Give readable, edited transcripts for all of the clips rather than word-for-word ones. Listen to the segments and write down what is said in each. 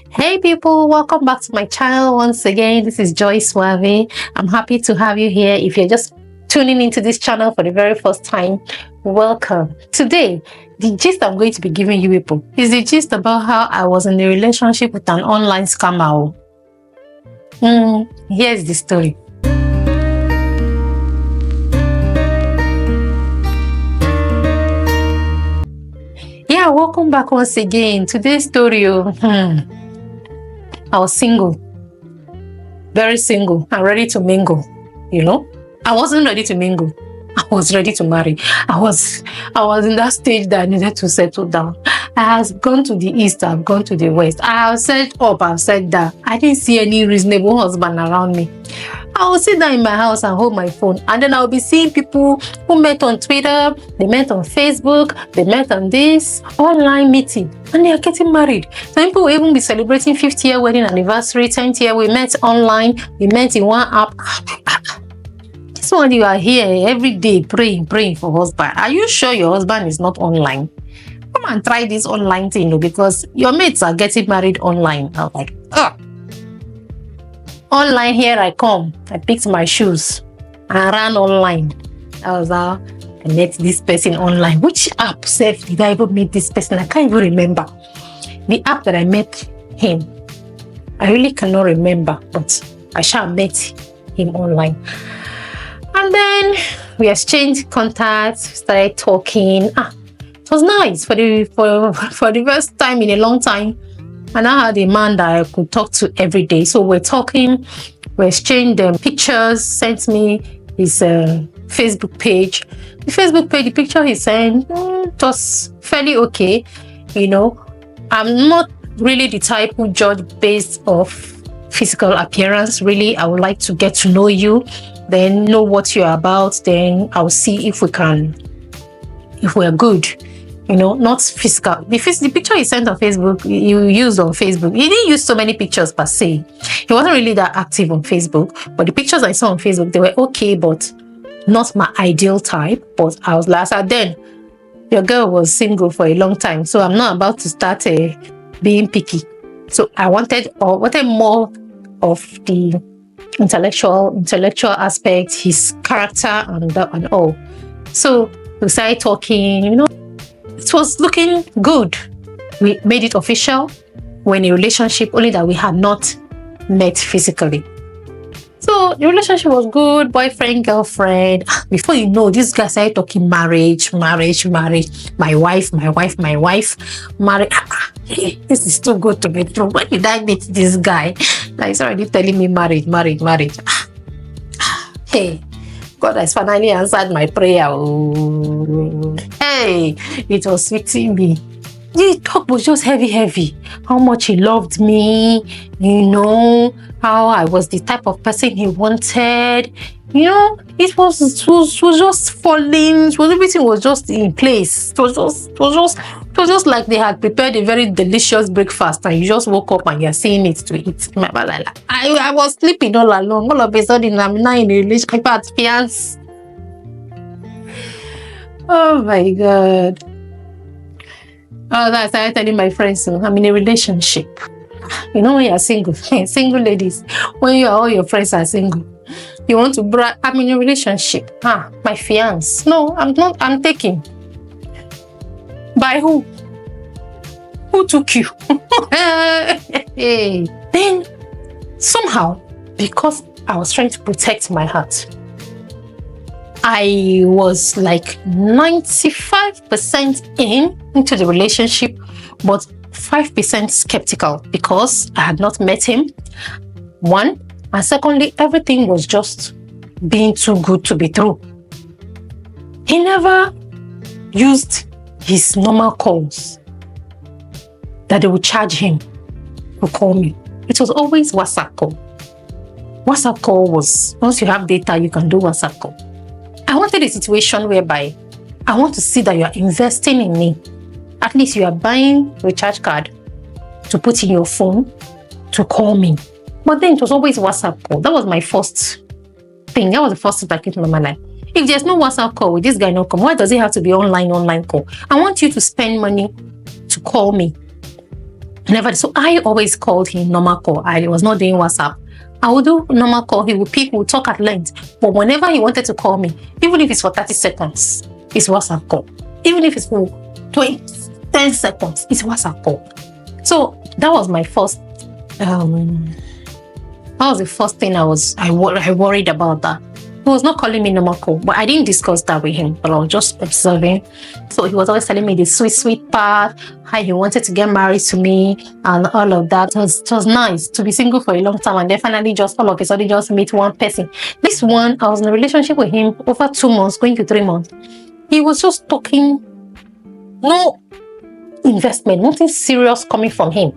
Hey people, welcome back to my channel once again. This is Joy Suave. I'm happy to have you here. If you're just tuning into this channel for the very first time, welcome. Today, the gist I'm going to be giving you people is the gist about how I was in a relationship with an online scammer. Here's the story. Yeah, welcome back once again. Today's story. I was single, very single, and ready to mingle. I wasn't ready to mingle. I was ready to marry. I was in that stage that I needed to settle down. I have gone to the east, I've gone to the west. I have said up, I've said down. I didn't see any reasonable husband around me. I will sit down in my house and hold my phone, and then I'll be seeing people who met on Twitter, they met on Facebook, they met on this online meeting, and they are getting married. Some people will even be celebrating 50th wedding anniversary, 10th year. We met online, we met in one app. This one, you are here every day praying for husband. Are you sure your husband is not online? Come and try this online thing, because your mates are getting married online. I was like, online, here I come. I picked my shoes and ran online. That was how I met this person online. Which app self did I even meet this person? I can't even remember. The app that I met him, I really cannot remember, but I shall met him online. And then we exchanged contacts, started talking. It was nice for the first time in a long time. And I had a man that I could talk to every day. So we're talking, we exchanged pictures, sent me his Facebook page. The Facebook page, the picture he sent, it was fairly okay. I'm not really the type who judge based off physical appearance. Really, I would like to get to know you, then know what you're about. Then I'll see if we're good. Not physical. The picture he sent on Facebook, you used on Facebook. He didn't use so many pictures per se. He wasn't really that active on Facebook. But the pictures I saw on Facebook, they were okay, but not my ideal type. But I was last at then. Your girl was single for a long time, so I'm not about to start being picky. So I wanted more of the intellectual aspect, his character, and all. So we started talking. It was looking good. We made it official. We're in a relationship, only that we had not met physically. So the relationship was good, boyfriend, girlfriend. Before you know, this guy started talking marriage. My wife. Marriage. This is too good to be true. When did I meet this guy? He's already telling me marriage. Hey. God has finally answered my prayer. Hey, it was fixing me. The talk was just heavy. How much he loved me, how I was the type of person he wanted. It was just falling. Everything was just in place. It was just like they had prepared a very delicious breakfast, and you just woke up and you're seeing it to eat. I was sleeping all along. All of a sudden, I'm now in a relationship at fiance. Oh my God. I started telling my friends, I'm in a relationship. When you're single, single ladies, when all your friends are single, you want to brag, I'm in a relationship. My fiance. No, I'm not. I'm taking. By who? Who took you? Then, somehow, because I was trying to protect my heart, I was like 95% into the relationship, but 5% skeptical because I had not met him. One, and secondly, everything was just being too good to be true. He never used his normal calls that they would charge him to call me. It was always WhatsApp call. WhatsApp call was, once you have data, you can do WhatsApp call. I wanted a situation whereby I want to see that you are investing in me. At least you are buying a recharge card to put in your phone to call me. But then it was always WhatsApp call. That was my first thing. That was the first thing that came to my mind. If there's no WhatsApp call, will this guy not come? Why does it have to be online call? I want you to spend money to call me. Never. So I always called him normal call. I was not doing WhatsApp. I would do normal call. He would pick, we would talk at length. But whenever he wanted to call me, even if it's for 30 seconds, it's WhatsApp call. Even if it's for 10 seconds, it's WhatsApp call. So that was my first, that was the first thing I worried about that. He was not calling me normal call, but I didn't discuss that with him, but I was just observing. So he was always telling me the sweet part, how he wanted to get married to me and all of that. It was nice to be single for a long time and definitely just all of a sudden just meet one person. This one, I was in a relationship with him over 2 months, going to 3 months. He was just talking, no investment, nothing serious coming from him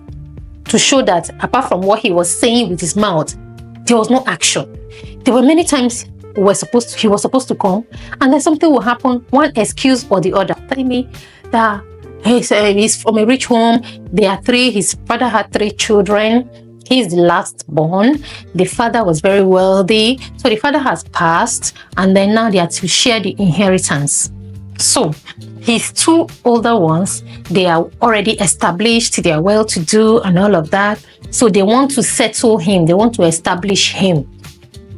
to show that apart from what he was saying with his mouth, there was no action. There were many times he was supposed to come, and then something will happen, one excuse or the other, telling me that he's from a rich home. His father had 3 children. He's the last born. The father was very wealthy, so the father has passed, and then now they are to share the inheritance. So his 2 older ones, they are already established, they are well-to-do and all of that. So they want to settle him, they want to establish him.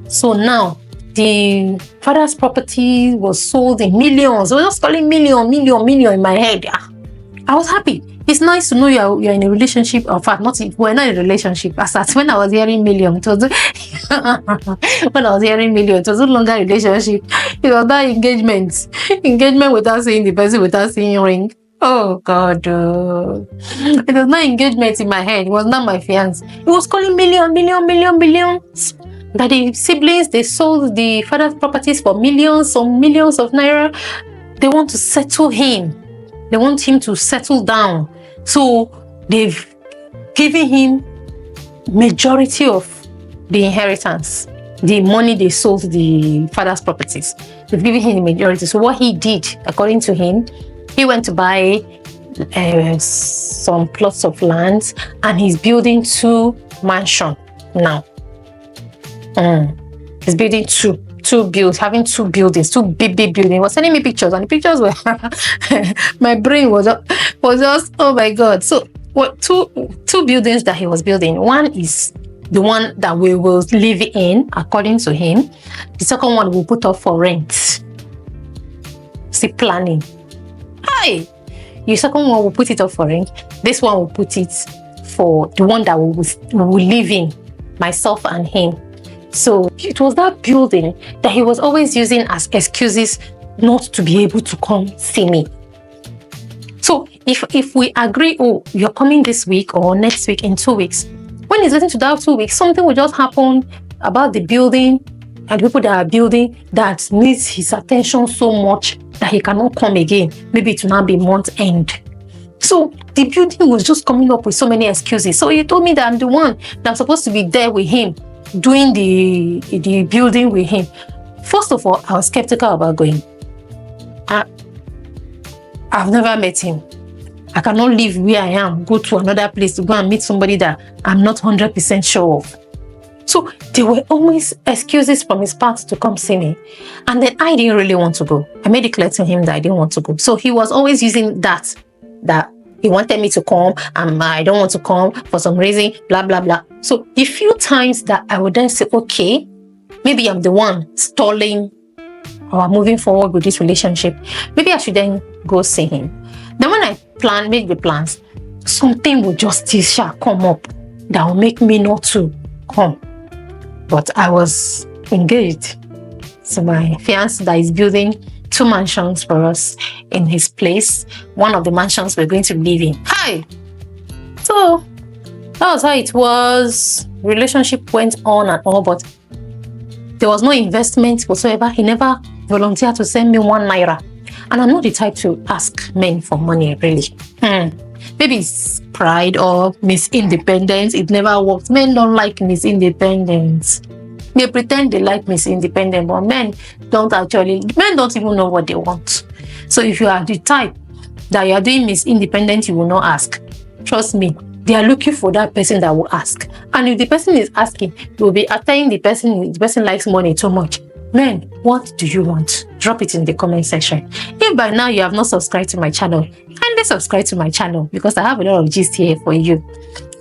So now the father's property was sold in millions. I was just calling million in my head. I was happy. It's nice to know you're in a relationship. In fact, we're not in a relationship. When I was hearing million, it was no longer a relationship. It was that engagement. Engagement without seeing the person, without seeing ring. Oh God. It was not engagement in my head. It was not my fiance. It was calling millions. That the siblings, they sold the father's properties for millions of naira. They want to settle him. They want him to settle down. So they've given him majority of the inheritance, the money they sold the father's properties. They've given him the majority. So what he did, according to him, he went to buy some plots of land, and he's building 2 mansions now. He's building having 2 buildings, 2 big buildings. He was sending me pictures, and the pictures were my brain was just, oh my God. So what 2 buildings that he was building. One is the one that we will live in, according to him. The second one we'll put up for rent. See, planning. Hi, the second one will put it up for rent. This one will put it for the one that we will live in, myself and him. So it was that building that he was always using as excuses not to be able to come see me. So if we agree, oh, you're coming this week or next week, in 2 weeks, when he's listening to that 2 weeks, something will just happen about the building and the people that are building that needs his attention so much that he cannot come again. Maybe it will now be month end. So the building was just coming up with so many excuses. So he told me that I'm the one that's supposed to be there with him, doing the building with him. First of all, I was skeptical about going. I've never met him. I cannot live where I am, go to another place to go and meet somebody that I'm not 100% sure of. So there were always excuses from his part to come see me. And then I didn't really want to go. I made it clear to him that I didn't want to go. So he was always using that he wanted me to come and I don't want to come for some reason, blah, blah, blah. So the few times that I would then say, okay, maybe I'm the one stalling or moving forward with this relationship, maybe I should then go see him. Then when I make the plans, something will just still come up that will make me not to come. But I was engaged. So my fiancé that is building 2 mansions for us in his place. One of the mansions we're going to live in. Hi! So that was how it was. Relationship went on and on, but there was no investment whatsoever. He never volunteered to send me 1 naira. And I'm not the type to ask men for money, really. Maybe it's pride or Miss Independence. It never works. Men don't like Miss Independence. They pretend they like Miss Independent, but men don't even know what they want. So if you are the type that you are doing Miss Independent, you will not ask. Trust me, they are looking for that person that will ask. And if the person is asking, you will be telling the person likes money too much. Men, what do you want? drop it in the comment section. If by now you have not subscribed to my channel, kindly subscribe to my channel because I have a lot of gist here for you.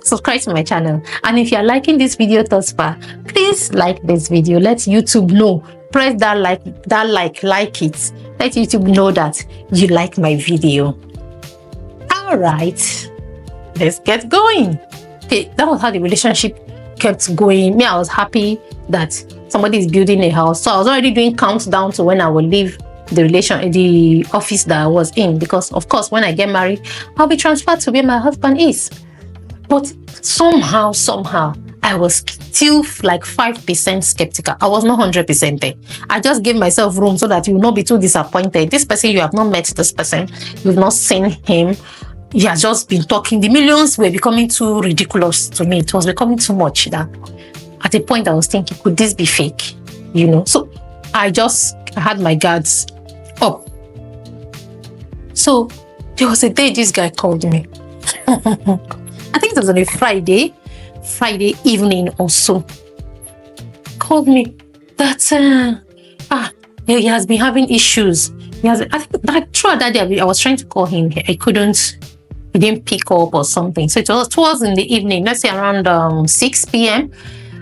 Subscribe to my channel, and if you're liking this video thus far, please like this video. Let YouTube know. Press that like it. Let YouTube know that you like my video. All right, let's get going. Okay, that was how the relationship kept going. Me, I was happy that somebody is building a house, so I was already doing countdown to when I will leave the office that I was in, because of course when I get married, I'll be transferred to where my husband is. But somehow, I was still like 5% skeptical. I was not 100% there. I just gave myself room so that you will not be too disappointed. This person, you have not met this person. You've not seen him. He has just been talking. The millions were becoming too ridiculous to me. It was becoming too much that at a point I was thinking, could this be fake? You know? So I had my guards up. So there was a day this guy called me. I think it was on a Friday evening or so. Called me that he has been having issues. I think that throughout that day I was trying to call him. I couldn't. He didn't pick up or something. So it was in the evening. Let's say around 6 p.m.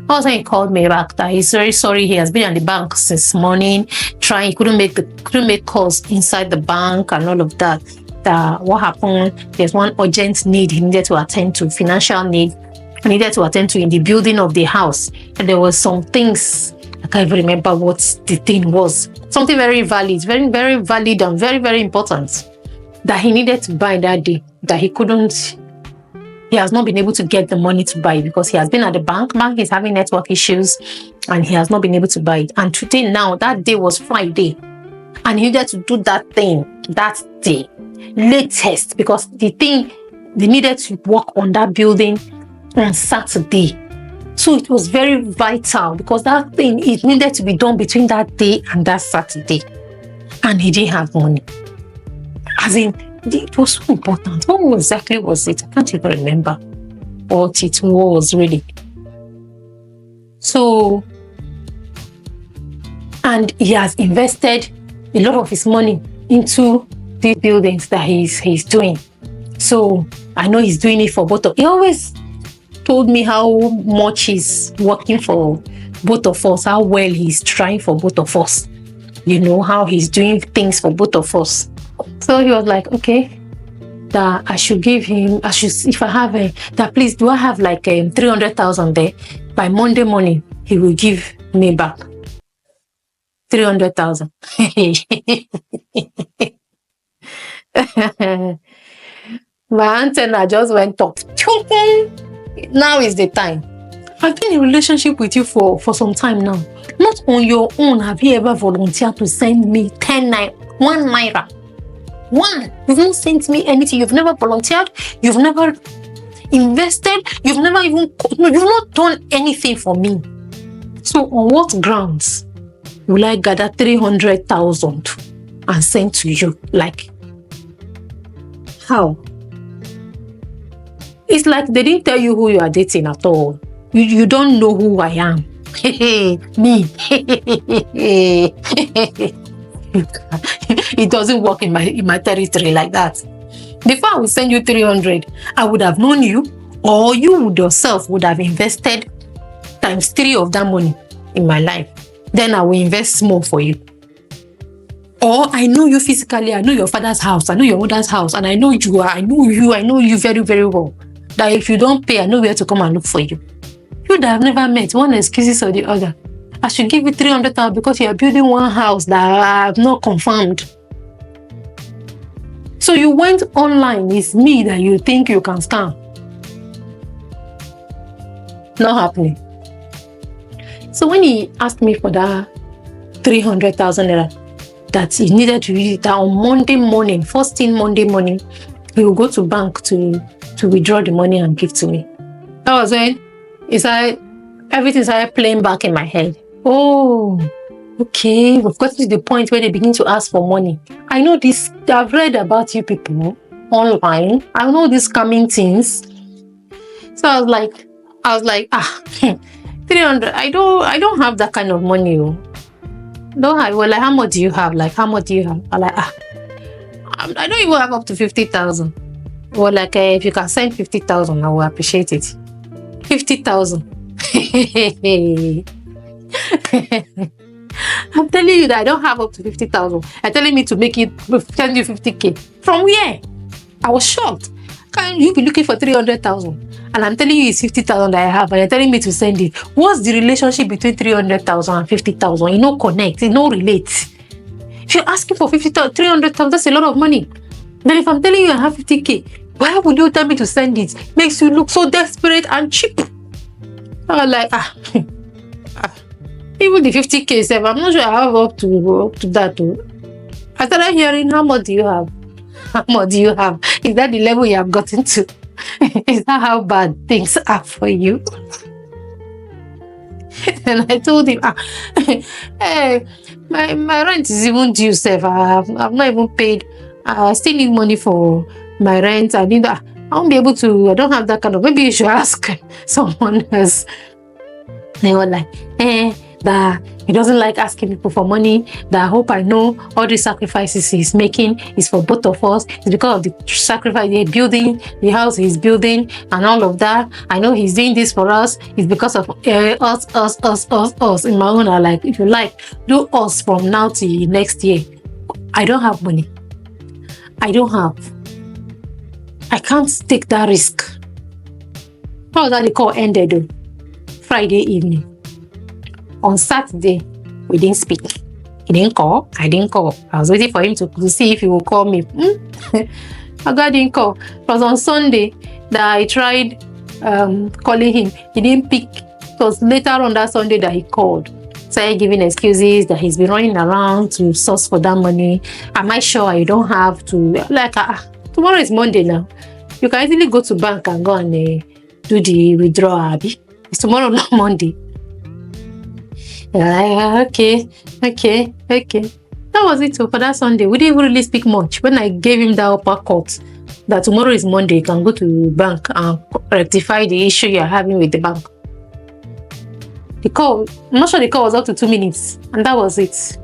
Also, he called me back that he's very sorry. He has been at the bank since morning. He couldn't make calls inside the bank and all of that. What happened? There's one urgent need he needed to attend to, financial need he needed to attend to in the building of the house, and there was some things I can't even remember what the thing was. Something very valid, very very valid, and very very important that he needed to buy that day. That he couldn't. He has not been able to get the money to buy it because he has been at the bank. Bank is having network issues, and he has not been able to buy it. And today, now that day was Friday, and he needed to do that thing that day. Latest, because the thing they needed to work on that building on Saturday, so it was very vital because that thing, it needed to be done between that day and that Saturday, and he didn't have money. As in, it was so important. What exactly was it? I can't even remember what it was really. So, and he has invested a lot of his money into these buildings that he's doing. So I know he's doing it for both of. He always told me how much he's working for both of us, how well he's trying for both of us. You know, how he's doing things for both of us. So he was like, okay, that I should give him, if I have that please, do I have like 300,000 there? By Monday morning, he will give me back 300,000. My antenna just went up. Now is the time. I've been in a relationship with you for some time now. Not on your own have you ever volunteered to send me 1 naira. You've not sent me anything. You've never volunteered. You've never invested. You've not done anything for me. So on what grounds will I gather 300,000 and send to you? Like, how? It's like they didn't tell you who you are dating at all. You don't know who I am. Me. It doesn't work in my territory like that. Before I would send you 300, I would have known you, or you would yourself would have invested ×3 of that money in my life. Then I will invest more for you. Or I know you physically, I know your father's house, I know your mother's house, and I know you, I know you very, very well. That if you don't pay, I know where to come and look for you. You would have never met one excuses or the other. I should give you 300,000 because you are building one house that I have not confirmed. So you went online. It's me that you think you can scam. Not happening. So when he asked me for that 300,000 naira, that he needed to use it on Monday morning, first thing Monday morning, he will go to bank to withdraw the money and give to me. That was when everything started playing back in my head. Oh, okay, we've got to the point where they begin to ask for money. I know this, I've read about you people online. I know these coming things. So I was like, 300, I don't have that kind of money. don't have. Well, like, how much do you have? Like, how much do you have? I'm like, I don't even have up to 50,000. Well, like, if you can send 50,000, I will appreciate it. 50,000. I'm telling you that I don't have up to 50,000. You're telling me to make it, send you 50K. From where? I was shocked. Can you be looking for 300,000? And I'm telling you it's 50,000 that I have, and you're telling me to send it. What's the relationship between 300,000 and 50,000? You know, connect, you know, relate. If you're asking for 50,000, 300,000, that's a lot of money. Then if I'm telling you I have 50K, why would you tell me to send it? Makes you look so desperate and cheap. I was like, even the 50K, I'm not sure I have up to that too. I started hearing, how much do you have? How much do you have? Is that the level you have gotten to? Is that how bad things are for you? And I told him, hey, my rent is even due, Seth. I've not even paid. I still need money for my rent. I won't be able to. I don't have that kind of. Maybe you should ask someone else. They were like, that he doesn't like asking people for money, that I hope I know all the sacrifices he's making is for both of us. It's because of the sacrifice they're building, the house he's building, and all of that. I know he's doing this for us. It's because of us. In my own, I like, if you like, do us from now till next year. I don't have money. I don't have. I can't take that risk. How was that the call ended though? Friday evening. On Saturday, we didn't speak. He didn't call. I didn't call. I was waiting for him to see if he would call me. My God didn't call. It was on Sunday that I tried calling him. He didn't pick. It was later on that Sunday that he called. Started giving excuses that he's been running around to source for that money. Am I sure I don't have to? Like, tomorrow is Monday now. You can easily go to bank and go and do the withdrawal, Abby. It's tomorrow, not Monday. Okay. That was it for that Sunday. We didn't even really speak much. When I gave him that uppercut, that tomorrow is Monday, you can go to bank and rectify the issue you're having with the bank. The call, I'm not sure the call was up to 2 minutes, and that was it.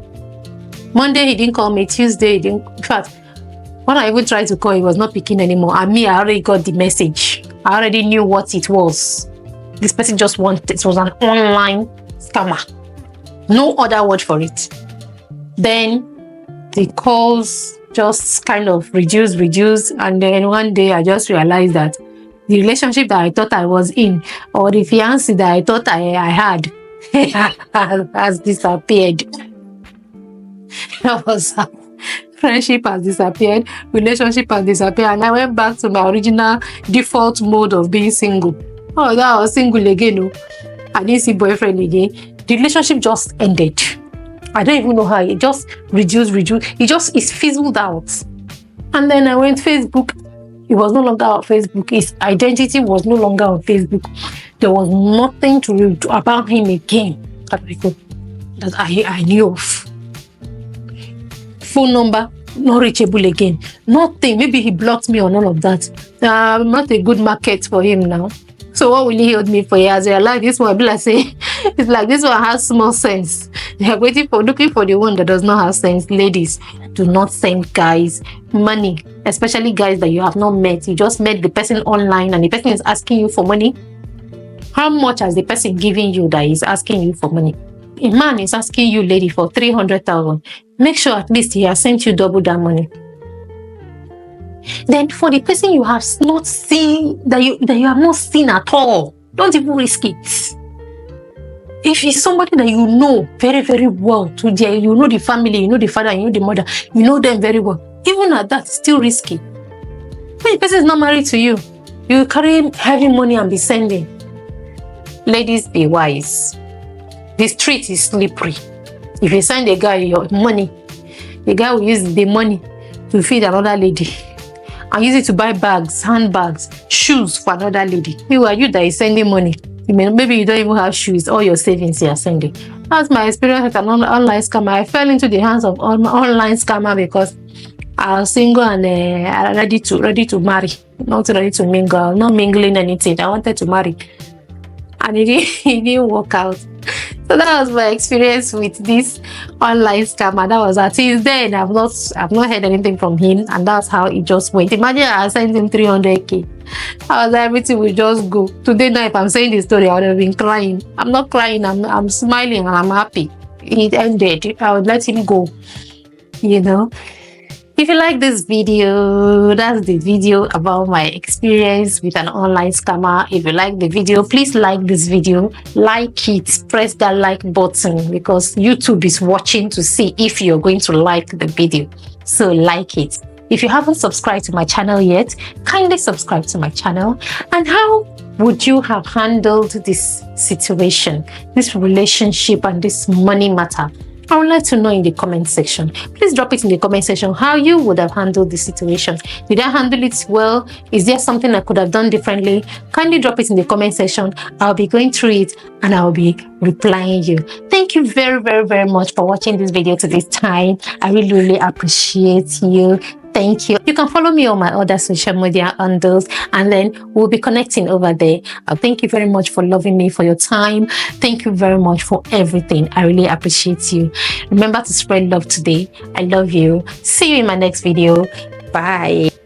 Monday, he didn't call me. Tuesday, he didn't. In fact, when I even tried to call, he was not picking anymore. And me, I already got the message. I already knew what it was. This person just wanted, it was an online scammer. No other word for it. Then the calls just kind of reduced, and then one day I just realized that the relationship that I thought I was in, or the fiancé that I thought I had, has disappeared. That was friendship has disappeared, relationship has disappeared, and I went back to my original default mode of being single. Oh, that I was single again. I didn't see boyfriend again. The relationship just ended. I don't even know how. It just reduced. It fizzled out. And then I went Facebook. It was no longer on Facebook. His identity was no longer on Facebook. There was nothing to read about him again that I knew of. Phone number, not reachable again. Nothing. Maybe he blocked me or none of that. I'm not a good market for him now. So what will he hold me for? He has realized this one, like say, it's like this one has small sense. They are looking for the one that does not have sense. Ladies, do not send guys money, especially guys that you have not met. You just met the person online and the person is asking you for money. How much has the person giving you that is asking you for money? A man is asking you, lady, for 300,000. Make sure at least he has sent you double that money. Then for the person you have not seen, that you have not seen at all, don't even risk it. If it's somebody that you know very, very well, you know the family, you know the father, you know the mother, you know them very well, even at that, it's still risky. When the person is not married to you, you carry heavy money and be sending. Ladies, be wise. The street is slippery. If you send a guy your money, the guy will use the money to feed another lady and use it to buy bags, handbags, shoes for another lady. Who are you that is sending money? Maybe you don't even have shoes, all your savings you are sending. That's my experience with an online scammer. I fell into the hands of an online scammer because I was single and ready to marry. Not ready to mingle, not mingling anything. I wanted to marry. And it didn't work out. So that was my experience with this online scammer. That was until then I've not heard anything from him, and that's how it just went. Imagine I sent him 300k. I was like, everything will just go. Today now, if I'm saying this story, I would have been crying. I'm not crying, I'm smiling and I'm happy. It ended. I would let him go. You know. If you like this video, that's the video about my experience with an online scammer. If you like the video, please like this video, like it, press that like button, because YouTube is watching to see if you're going to like the video. So like it. If you haven't subscribed to my channel yet, kindly subscribe to my channel. And how would you have handled this situation, this relationship and this money matter? I would like to know in the comment section. Please drop it in the comment section how you would have handled the situation. Did I handle it well? Is there something I could have done differently? Kindly drop it in the comment section. I'll be going through it and I'll be replying you. Thank you very, very, very much for watching this video to this time. I really, really appreciate you. Thank you. You can follow me on my other social media handles, and then we'll be connecting over there. Thank you very much for loving me, for your time. Thank you very much for everything. I really appreciate you. Remember to spread love today. I love you. See you in my next video. Bye.